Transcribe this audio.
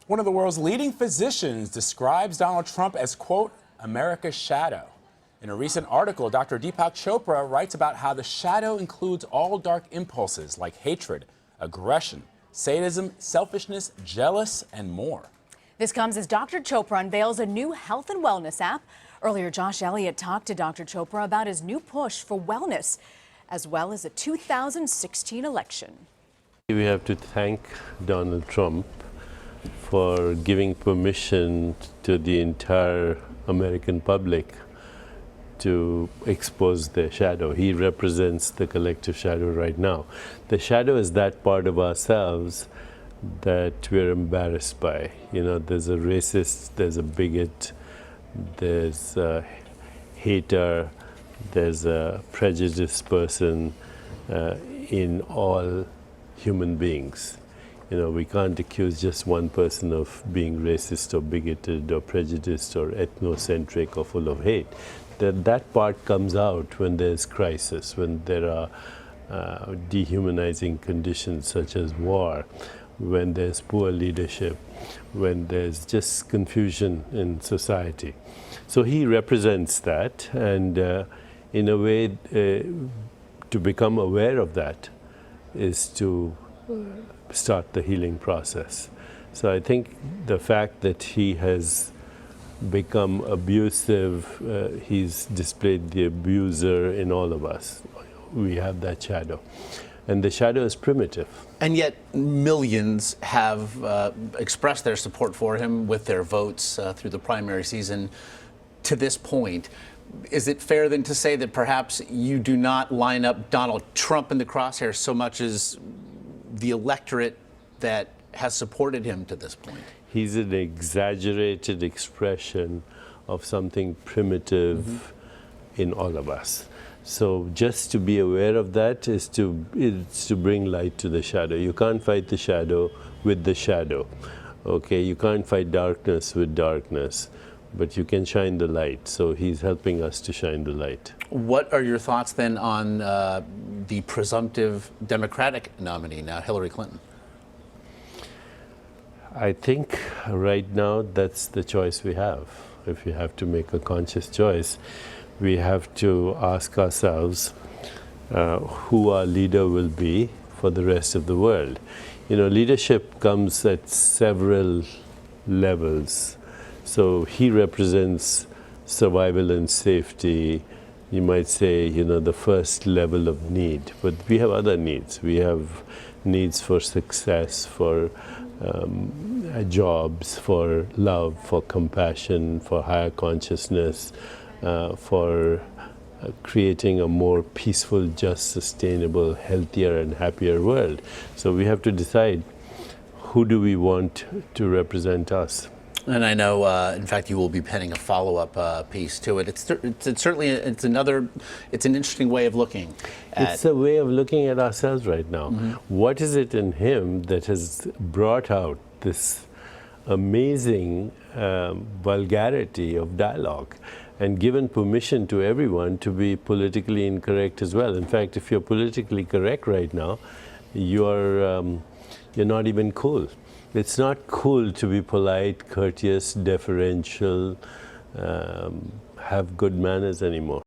One of the world's leading physicians describes Donald Trump as, quote, America's shadow. In a recent article, Dr. Deepak Chopra writes about how the shadow includes all dark impulses like hatred, aggression, sadism, selfishness, jealous, and more. This comes as Dr. Chopra unveils a new health and wellness app. Earlier, Josh Elliott talked to Dr. Chopra about his new push for wellness, as well as the 2016 election. We have to thank Donald Trump for giving permission to the entire American public to expose their shadow. He represents the collective shadow right now. The shadow is that part of ourselves that we're embarrassed by. You know, there's a racist, there's a bigot, there's a hater, there's a prejudiced person in all human beings. You know, we can't accuse just one person of being racist or bigoted or prejudiced or ethnocentric or full of hate. That part comes out when there's crisis, when there are dehumanizing conditions such as war, when there's poor leadership, when there's just confusion in society. So he represents that, and in a way, to become aware of that is to start the healing process. So I think the fact that he has become abusive, he's displayed the abuser in all of us. We have that shadow. And the shadow is primitive. And yet millions have expressed their support for him with their votes through the primary season to this point. Is it fair then to say that perhaps you do not line up Donald Trump in the crosshairs so much as the electorate that has supported him to this point? He's an exaggerated expression of something primitive in all of us. So just to be aware of that is to bring light to the shadow. You can't fight the shadow with the shadow. Okay, you can't fight darkness with darkness, but you can shine the light. So he's helping us to shine the light. What are your thoughts then on the presumptive Democratic nominee now, Hillary Clinton? I think right now that's the choice we have. If you have to make a conscious choice, we have to ask ourselves who our leader will be for the rest of the world. You know, leadership comes at several levels. So he represents survival and safety. You might say, you know, the first level of need. But we have other needs. We have needs for success, for jobs, for love, for compassion, for higher consciousness, for creating a more peaceful, just, sustainable, healthier and happier world. So we have to decide who do we want to represent us. And I know, in fact, you will be penning a follow-up piece to it. It's certainly it's an interesting way of looking at. It's a way of looking at ourselves right now. What is it in him that has brought out this amazing vulgarity of dialogue and given permission to everyone to be politically incorrect as well? In fact, if you're politically correct right now, you're not even cool. It's not cool to be polite, courteous, deferential, have good manners anymore.